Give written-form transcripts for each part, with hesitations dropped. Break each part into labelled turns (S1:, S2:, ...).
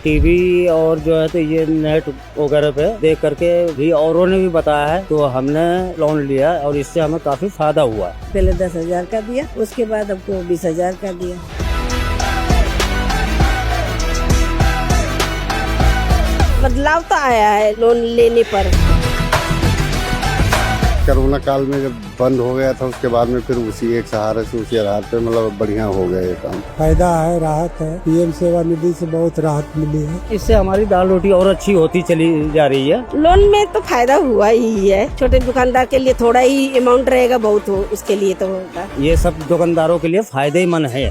S1: TV और जो है तो ये नेट वगैरह पे देख करके भी औरों ने भी बताया है, तो हमने लोन लिया और इससे हमें काफी फायदा हुआ है।
S2: पहले 10,000 का दिया, उसके बाद हमको 20,000 का दिया। बदलाव तो आया है लोन लेने पर।
S3: कोरोना काल में जब बंद हो गया था उसके बाद में फिर उसी एक सहारे से उसी आधार पे मतलब बढ़िया हो गया ये काम।
S4: फायदा है, राहत है। पीएम सेवा निधि से बहुत राहत मिली है।
S1: इससे हमारी दाल रोटी और अच्छी होती चली जा रही है।
S2: लोन में तो फायदा हुआ ही है। छोटे दुकानदार के लिए थोड़ा ही अमाउंट रहेगा, बहुत हो उसके लिए तो होगा।
S1: ये सब दुकानदारों के लिए फायदेमंद है।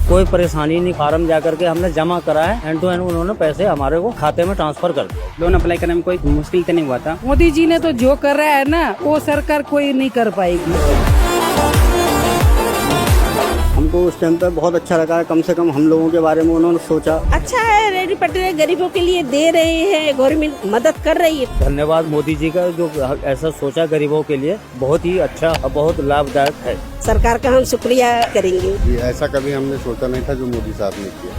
S1: कोई परेशानी नहीं, फार्म जाकर के हमने जमा करा है, एंड टू एंड उन्होंने पैसे हमारे को खाते में ट्रांसफर कर दिया।
S5: लोन अप्लाई करने में कोई मुश्किल तो नहीं हुआ था।
S6: मोदी जी ने तो जो कर रहा है ना, वो सरकार कोई नहीं कर पाएगी।
S7: हमको उस टाइम पर बहुत अच्छा लगा है, कम से कम हम लोगों के बारे में उन्होंने सोचा।
S2: अच्छा है, रेडी पटरे गरीबों के लिए दे रहे हैं, गवर्नमेंट मदद कर रही है।
S1: धन्यवाद मोदी जी का, जो ऐसा सोचा गरीबों के लिए, बहुत ही अच्छा और बहुत लाभदायक है।
S2: सरकार का हम शुक्रिया करेंगे।
S3: जी ऐसा कभी हमने सोचा नहीं था जो मोदी साहब ने किया।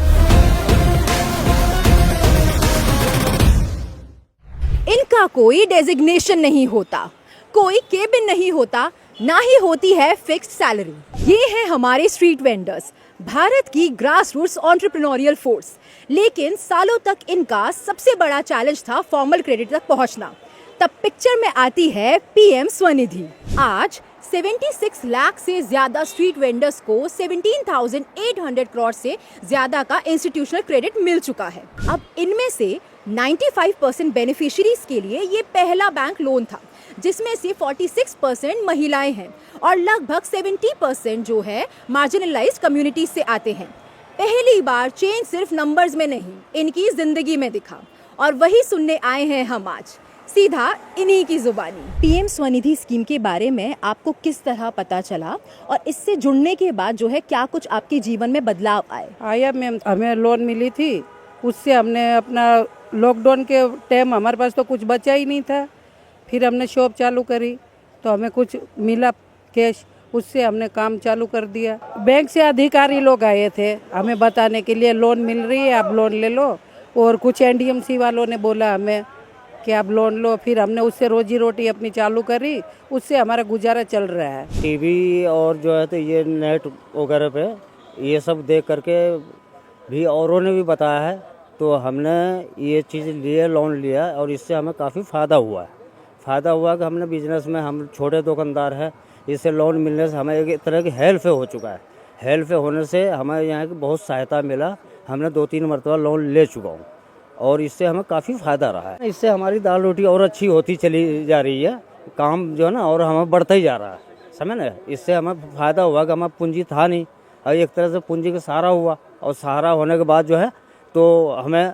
S8: इनका कोई डेजिग्नेशन नहीं होता, कोई केबिन नहीं होता, ना ही होती है फिक्स्ड सैलरी। ये है हमारे स्ट्रीट वेंडर्स, भारत की ग्रास रूट्स एंटरप्रेन्योरियल फोर्स। लेकिन सालों तक इनका सबसे बड़ा चैलेंज था फॉर्मल क्रेडिट तक पहुंचना। तब पिक्चर में आती है पीएम स्वनिधि। आज 76 लाख से ज्यादा स्ट्रीट वेंडर्स को 17,800 करोड़ से ज्यादा का इंस्टीट्यूशनल क्रेडिट मिल चुका है। अब इनमें से 95% बेनिफिशियरीज के लिए ये पहला बैंक लोन था, जिसमें से 46% महिलाएं हैं और लगभग 70% जो है मार्जिनलाइज्ड कम्युनिटी से आते हैं। पहली बार चेंज सिर्फ नंबर्स में नहीं, इनकी जिंदगी में दिखा, और वही सुनने आए हैं हम आज, सीधा इन्हीं की जुबानी। पीएम स्वनिधि स्कीम के बारे में आपको किस तरह पता चला और इससे जुड़ने के बाद जो है क्या कुछ आपके जीवन में बदलाव आए?
S6: आया मैम, हमें लोन मिली थी, उससे हमने अपना लॉकडाउन के टाइम हमारे पास तो कुछ बचा ही नहीं था। फिर हमने शॉप चालू करी तो हमें कुछ मिला कैश, उससे हमने काम चालू कर दिया। बैंक से अधिकारी लोग आए थे हमें बताने के लिए लोन मिल रही है, आप लोन ले लो। और कुछ एनडीएमसी वालों ने बोला हमें कि आप लोन लो। फिर हमने उससे रोजी रोटी अपनी चालू करी, उससे हमारा गुजारा चल रहा है।
S1: टीवी और जो है तो ये नेट वगैरह पे ये सब देख करके भी औरों ने भी बताया है, तो हमने ये चीज़ लिए, लोन लिया और इससे हमें काफ़ी फ़ायदा हुआ है। फ़ायदा हुआ कि हमने बिजनेस में, हम छोटे दुकानदार हैं, इससे लोन मिलने से हमें एक तरह की हेल्प हो चुका है। हेल्प होने से हमें यहाँ की बहुत सहायता मिला। हमने 2-3 मरतबा लोन ले चुका हूँ और इससे हमें काफ़ी फ़ायदा रहा है। इससे हमारी दाल रोटी और अच्छी होती चली जा रही है, काम जो है ना और हमें बढ़ता ही जा रहा है, समझ ना। इससे हमें फ़ायदा हुआ कि हमें पूंजी था नहीं और एक तरह से पूंजी का सहारा हुआ, और सहारा होने के बाद जो है तो हमें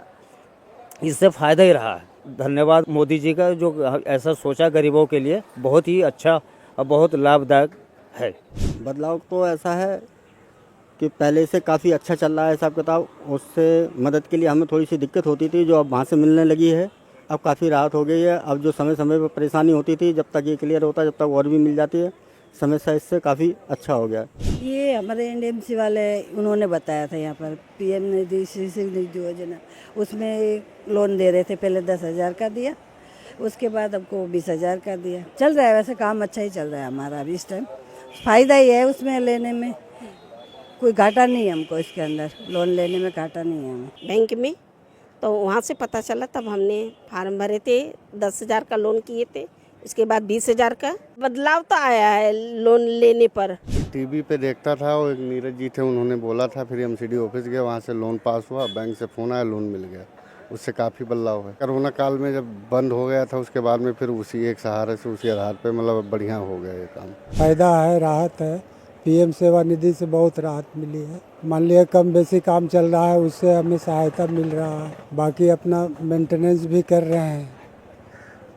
S1: इससे फ़ायदा ही रहा है। धन्यवाद मोदी जी का, जो ऐसा सोचा गरीबों के लिए, बहुत ही अच्छा और बहुत लाभदायक है।
S7: बदलाव तो ऐसा है कि पहले से काफ़ी अच्छा चल रहा है हिसाब किताब। उससे मदद के लिए हमें थोड़ी सी दिक्कत होती थी, जो अब वहाँ से मिलने लगी है। अब काफ़ी राहत हो गई है। अब जो समय समय पर परेशानी होती थी, जब तक ये क्लियर होता है, जब तक और भी मिल जाती है, समस्या इससे काफ़ी अच्छा हो गया।
S2: ये हमारे एनडीएमसी वाले उन्होंने बताया था, यहाँ पर पीएम निधि निधि योजना, उसमें लोन दे रहे थे। पहले 10,000 का दिया, उसके बाद हमको 20,000 का दिया। चल रहा है, वैसे काम अच्छा ही चल रहा है हमारा अभी इस टाइम। फ़ायदा ही है उसमें लेने में, कोई घाटा नहीं है हमको। इसके अंदर लोन लेने में घाटा नहीं है हमें।
S9: बैंक में तो वहाँ से पता चला, तब हमने फार्म भरे थे, 10,000 का लोन किए थे, उसके बाद 20,000 का। बदलाव तो आया है लोन लेने पर।
S3: टीवी पे देखता था, वो एक नीरज जी थे, उन्होंने बोला था, फिर एमसीडी ऑफिस गए, वहाँ से लोन पास हुआ, बैंक से फ़ोन आया, लोन मिल गया। उससे काफ़ी बदलाव है। कोरोना काल में जब बंद हो गया था उसके बाद में फिर उसी एक सहारे से उसी आधार पे मतलब बढ़िया हो गया ये काम।
S4: फायदा है, राहत है। पीएम सेवा निधि से बहुत राहत मिली है। मान लिया कम बेसी काम चल रहा है, उससे हमें सहायता मिल रहा है। बाकी अपना मेंटेनेंस भी कर रहे हैं।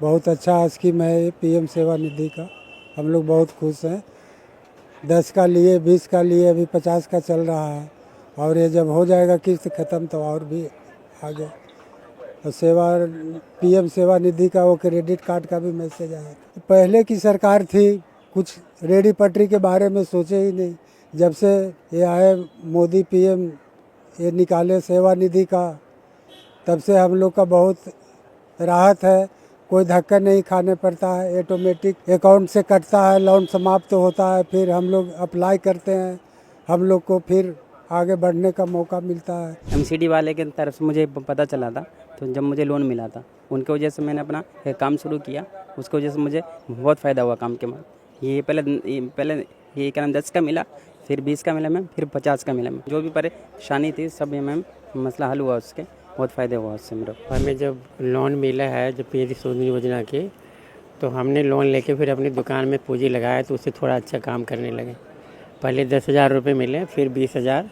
S4: बहुत अच्छा स्कीम है ये पीएम सेवा निधि का, हम लोग बहुत खुश हैं। 10 का लिए, 20 का लिए, अभी 50 का चल रहा है, और ये जब हो जाएगा किस्त खत्म तो और भी आगे। और पीएम सेवा निधि का वो क्रेडिट कार्ड का भी मैसेज आया। पहले की सरकार थी, कुछ रेडी पटरी के बारे में सोचे ही नहीं। जब से ये आए मोदी पीएम ये निकाले सेवा निधि का, तब से हम लोग का बहुत राहत है। कोई धक्का नहीं खाने पड़ता है, ऑटोमेटिक अकाउंट से कटता है, लोन समाप्त होता है, फिर हम लोग अप्लाई करते हैं, हम लोग को फिर आगे बढ़ने का मौका मिलता है।
S5: एमसीडी वाले की तरफ से मुझे पता चला था, तो जब मुझे लोन मिला था उनकी वजह से मैंने अपना काम शुरू किया, उसकी वजह से मुझे बहुत फ़ायदा हुआ काम के बाद। ये पहले ये क्या नाम 10 का मिला, फिर 20 का मिला मैम, फिर 50 का मिला मैम। जो भी परेशानी थी सब मैम मसला हल हुआ, उसके बहुत फ़ायदे हुआ उससे मेरे।
S10: हमें जब लोन मिला है जब पीएम स्वनिधि योजना के, तो हमने लोन लेके फिर अपनी दुकान में पूंजी लगाया, तो उससे थोड़ा अच्छा काम करने लगे। पहले 10,000 रुपये मिले, फिर 20,000,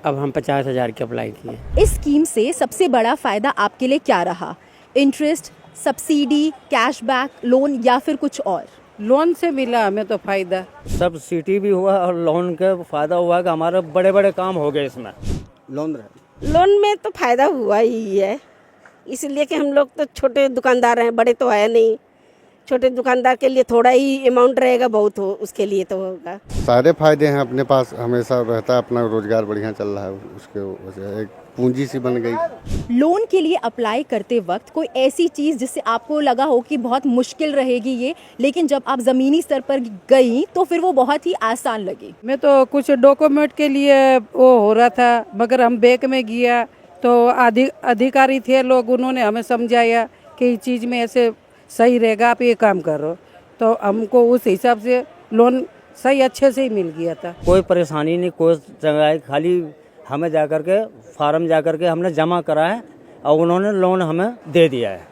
S10: अब हम 50,000 के अप्लाई किए।
S8: इस स्कीम से सबसे बड़ा फायदा आपके लिए क्या रहा? इंटरेस्ट, सब्सिडी, कैशबैक, लोन या फिर कुछ और?
S6: लोन से मिला हमें तो फायदा।
S1: सब्सिडी भी हुआ और लोन का फ़ायदा हुआ कि हमारे बड़े बड़े काम हो गए इसमें।
S9: लोन में तो फायदा हुआ ही है, इसलिए कि हम लोग तो छोटे दुकानदार हैं, बड़े तो है नहीं। छोटे दुकानदार के लिए थोड़ा ही अमाउंट रहेगा, बहुत हो उसके लिए तो होगा।
S3: सारे फायदे हैं, अपने पास हमेशा रहता है, अपना रोजगार बढ़िया चल रहा है, उसके वजह एक पूंजी सी बन गई।
S8: लोन के लिए अप्लाई करते वक्त कोई ऐसी चीज़ जिससे आपको लगा हो कि बहुत मुश्किल रहेगी ये, लेकिन जब आप ज़मीनी स्तर पर गई तो फिर वो बहुत ही आसान लगी?
S6: मैं तो कुछ डॉक्यूमेंट के लिए वो हो रहा था, मगर हम बैंक में गया तो अधिकारी थे लोग, उन्होंने हमें समझाया कि इस चीज़ में ऐसे सही रहेगा, आप ये काम करो, तो हमको उस हिसाब से लोन सही अच्छे से ही मिल गया था।
S1: कोई परेशानी नहीं, कोई जगह, खाली हमें जाकर के फार्म जाकर के हमने जमा करा है और उन्होंने लोन हमें दे दिया है,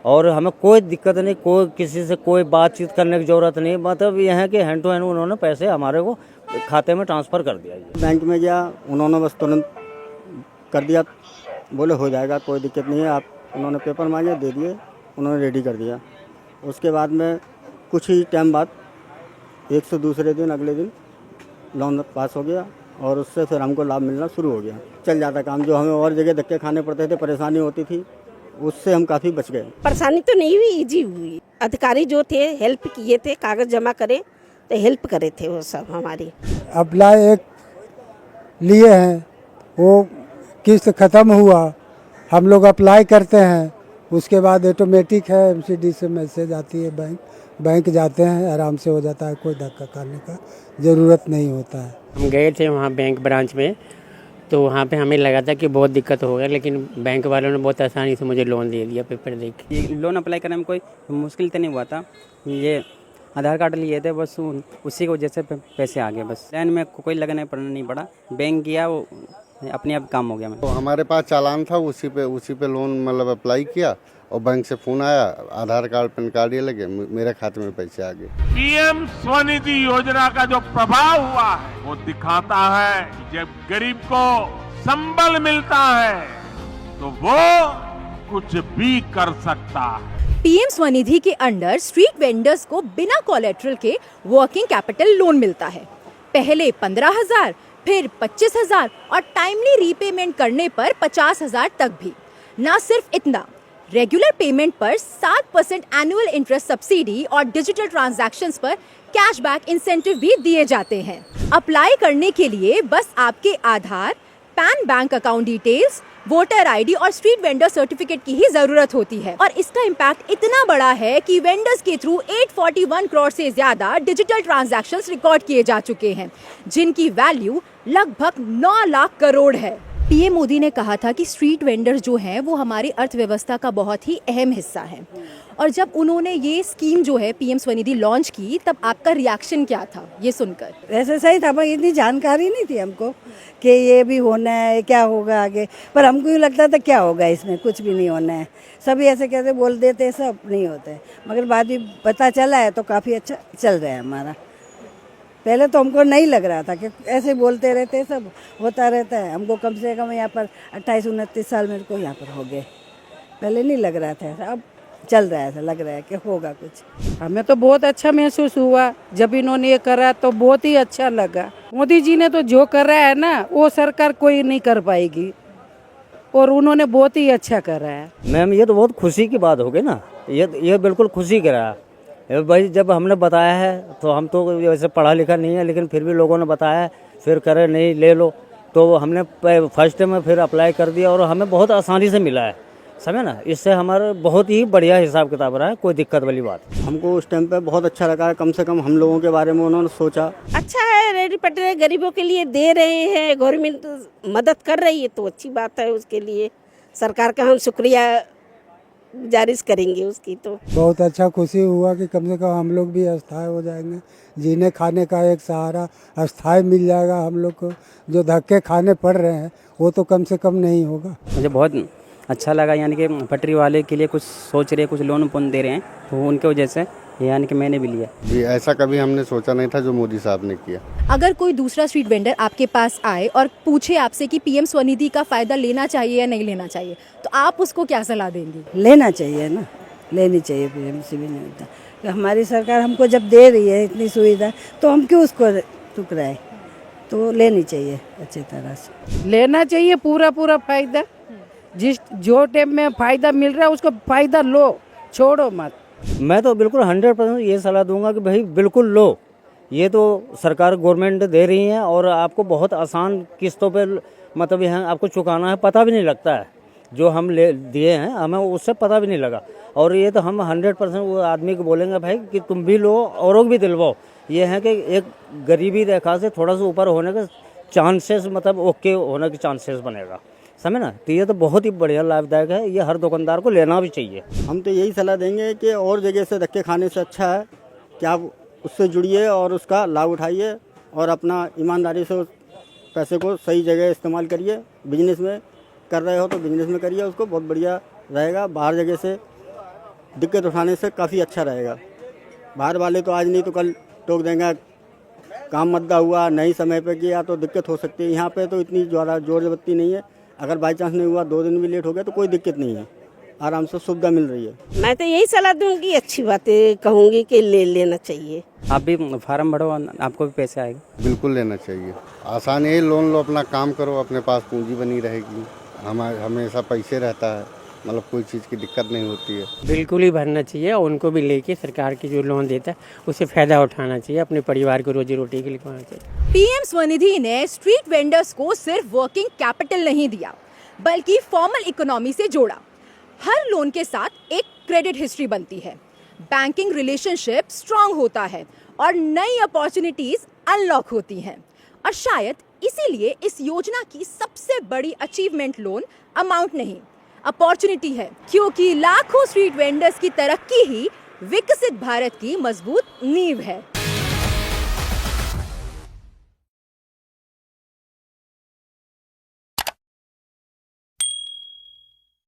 S1: और हमें कोई दिक्कत नहीं, कोई किसी से कोई बातचीत करने की ज़रूरत नहीं। मतलब यह है कि हैंड टू हैंड उन्होंने पैसे हमारे को खाते में ट्रांसफ़र कर दिया।
S7: बैंक में गया, उन्होंने बस तुरंत कर दिया, बोले हो जाएगा, कोई दिक्कत नहीं है। आप उन्होंने पेपर मांगे, दे दिए, उन्होंने रेडी कर दिया। उसके बाद में कुछ ही टाइम बाद, एक से दूसरे दिन अगले दिन लोन पास हो गया, और उससे फिर हमको लाभ मिलना शुरू हो गया। चल जाता काम, जो हमें और जगह धक्के खाने पड़ते थे, परेशानी होती थी, उससे हम काफ़ी बच गए।
S9: परेशानी तो नहीं हुई, इजी हुई। अधिकारी जो थे हेल्प किए थे, कागज़ जमा करे तो हेल्प करे थे वो सब हमारी।
S4: अप्लाई एक लिए हैं, वो किस्त ख़त्म हुआ, हम लोग अप्लाई करते हैं, उसके बाद ऑटोमेटिक है, एमसीडी से मैसेज आती है, बैंक जाते हैं, आराम से हो जाता है, कोई धक्का खाने का ज़रूरत नहीं होता है।
S10: हम गए थे वहाँ बैंक ब्रांच में, तो वहाँ पे हमें लगा था कि बहुत दिक्कत होगा, लेकिन बैंक वालों ने बहुत आसानी से मुझे लोन दे दिया पेपर देख।
S5: ये लोन अप्लाई करने में कोई मुश्किल तो नहीं हुआ था, ये आधार कार्ड लिए थे बस, उसी की वजह से पैसे आ गए। बस लाइन में कोई लगना नहीं पड़ा, बैंक किया, वो अपने आप काम हो गया।
S3: तो हमारे पास चालान था, उसी पे लोन मतलब अप्लाई किया, और बैंक से फोन आया, आधार कार्ड पैन कार्ड ये लगे, मेरे खाते में पैसे आ गए।
S11: पीएम स्वनिधि योजना का जो प्रभाव हुआ है वो दिखाता है कि जब गरीब को संबल मिलता है तो वो कुछ भी कर सकता है।
S8: पीएम स्वनिधि के अंडर स्ट्रीट वेंडर्स को बिना कोलेट्रल के वर्किंग कैपिटल लोन मिलता है। पहले 15,000, फिर 25,000 और टाइमली रीपेमेंट करने पर 50,000 तक भी। ना सिर्फ इतना, रेगुलर पेमेंट पर 7% एनुअल इंटरेस्ट सब्सिडी और डिजिटल ट्रांजैक्शंस पर कैशबैक इंसेंटिव भी दिए जाते हैं। अप्लाई करने के लिए बस आपके Aadhaar, PAN, bank account details, voter ID और स्ट्रीट वेंडर सर्टिफिकेट की ही जरूरत होती है, और इसका इम्पैक्ट इतना बड़ा है कि वेंडर्स के थ्रू 841 करोड़ से ज्यादा डिजिटल ट्रांजैक्शंस रिकॉर्ड किए जा चुके हैं, जिनकी वैल्यू लगभग 9 लाख करोड़ है। पीएम मोदी ने कहा था कि स्ट्रीट वेंडर्स जो हैं वो हमारी अर्थव्यवस्था का बहुत ही अहम हिस्सा है, और जब उन्होंने ये स्कीम जो है पीएम स्वनिधि लॉन्च की, तब आपका रिएक्शन क्या था ये सुनकर?
S2: वैसे सही था, पर इतनी जानकारी नहीं थी हमको कि ये भी होना है, क्या होगा आगे। पर हमको यूँ लगता था क्या होगा इसमें, कुछ भी नहीं होना है, सभी ऐसे कैसे बोल देते, सब नहीं होते। मगर बाद में पता चला है तो काफ़ी अच्छा चल रहा है हमारा। पहले तो हमको नहीं लग रहा था कि ऐसे बोलते रहते, सब होता रहता है। हमको कम से कम यहाँ पर 28-29 साल मेरे को यहाँ पर हो गए, पहले नहीं लग रहा था, अब चल रहा है, ऐसा लग रहा है कि होगा कुछ।
S6: हमें तो बहुत अच्छा महसूस हुआ जब इन्होंने ये करा, तो बहुत ही अच्छा लगा। मोदी जी ने तो जो कर रहा है ना, वो सरकार कोई नहीं कर पाएगी, और उन्होंने बहुत ही अच्छा करा है।
S1: मैम ये तो बहुत खुशी की बात होगी ना, ये बिल्कुल खुशी की रहा भाई। जब हमने बताया है तो हम तो वैसे पढ़ा लिखा नहीं है, लेकिन फिर भी लोगों ने बताया, फिर करे नहीं ले लो, तो हमने फर्स्ट में फिर अप्लाई कर दिया और हमें बहुत आसानी से मिला है, समझे ना। इससे हमारा बहुत ही बढ़िया हिसाब किताब रहा है, कोई दिक्कत वाली बात।
S7: हमको उस टाइम पे बहुत अच्छा लगा, कम से कम हम लोगों के बारे में उन्होंने सोचा।
S9: अच्छा है, रेडी पटरे गरीबों के लिए दे रहे हैं, गवर्नमेंट मदद कर रही है तो अच्छी बात है। उसके लिए सरकार का हम शुक्रिया गुजारिश करेंगे उसकी। तो
S4: बहुत अच्छा, खुशी हुआ कि कम से कम हम लोग भी अस्थायी हो जाएंगे, जीने खाने का एक सहारा अस्थायी मिल जाएगा हम लोग को। जो धक्के खाने पड़ रहे हैं वो तो कम से कम नहीं होगा।
S5: मुझे बहुत अच्छा लगा, यानी कि पटरी वाले के लिए कुछ सोच रहे, कुछ लोन वोन दे रहे हैं, तो उनके वजह से यानी कि मैंने भी लिया।
S3: जी ऐसा कभी हमने सोचा नहीं था जो मोदी साहब ने किया।
S8: अगर कोई दूसरा स्ट्रीट वेंडर आपके पास आए और पूछे आपसे कि पीएम स्वनिधि का फ़ायदा लेना चाहिए या नहीं लेना चाहिए, तो आप उसको क्या सलाह देंगी?
S2: लेना चाहिए ना, लेनी चाहिए पीएम से भी नहीं होता। तो हमारी सरकार हमको जब दे रही है इतनी सुविधा तो हम क्यों उसको ठुकराए, तो लेनी चाहिए अच्छी तरह से।
S6: लेना चाहिए पूरा पूरा फ़ायदा, जिस जो टाइम में फ़ायदा मिल रहा है उसको फ़ायदा लो, छोड़ो मत।
S1: मैं तो बिल्कुल 100% ये सलाह दूंगा कि भाई बिल्कुल लो। ये तो सरकार गवर्नमेंट दे रही है और आपको बहुत आसान किस्तों पे मतलब यहाँ आपको चुकाना है, पता भी नहीं लगता है। जो हम ले दिए हैं हमें उससे पता भी नहीं लगा। और ये तो हम 100% वो आदमी को बोलेंगे भाई कि तुम भी लो औरों को भी दिलवाओ। ये है कि एक गरीबी रेखा से थोड़ा सा ऊपर होने के चांसेस, मतलब ओके होने के चांसेस बनेगा, समझे ना। तो ये तो बहुत ही बढ़िया लाभदायक है, ये हर दुकानदार को लेना भी चाहिए।
S7: हम तो यही सलाह देंगे कि और जगह से धक्के खाने से अच्छा है कि आप उससे जुड़िए और उसका लाभ उठाइए और अपना ईमानदारी से उस पैसे को सही जगह इस्तेमाल करिए। बिजनेस में कर रहे हो तो बिजनेस में करिए, उसको बहुत बढ़िया रहेगा। बाहर जगह से दिक्कत उठाने से काफ़ी अच्छा रहेगा। बाहर वाले तो आज नहीं तो कल टोक देंगे, काम मद्दा हुआ, नहीं समय पे किया तो दिक्कत हो सकती है। यहाँ पे तो इतनी ज़्यादा जोर जबरदस्ती नहीं है, अगर बाई चांस नहीं हुआ 2 दिन भी लेट हो गया तो कोई दिक्कत नहीं है, आराम से सुविधा मिल रही है।
S9: मैं तो यही सलाह दूंगी, अच्छी बातें कहूँगी कि ले लेना चाहिए।
S5: आप भी फार्म भरो, आपको भी पैसे आएंगे।
S3: बिल्कुल लेना चाहिए, आसान है। लोन लो, अपना काम करो, अपने पास पूंजी बनी रहेगी, हमेशा पैसे रहता है, मतलब कोई चीज़ की दिक्कत नहीं होती है।
S10: बिल्कुल ही भरना चाहिए और उनको भी लेके सरकार की जो लोन देता है उससे फ़ायदा उठाना चाहिए, अपने परिवार को रोजी रोटी के लिए करना चाहिए।
S8: पीएम स्वनिधि ने स्ट्रीट वेंडर्स को सिर्फ वर्किंग कैपिटल नहीं दिया, बल्कि फॉर्मल इकोनॉमी से जोड़ा। हर लोन के साथ एक क्रेडिट हिस्ट्री बनती है, बैंकिंग रिलेशनशिप स्ट्रांग होता है और नई अपॉर्चुनिटीज अनलॉक होती हैं। और शायद इसीलिए इस योजना की सबसे बड़ी अचीवमेंट लोन अमाउंट नहीं, अपॉर्चुनिटी है, क्योंकि लाखों स्ट्रीट वेंडर्स की तरक्की ही विकसित भारत की मजबूत नींव है।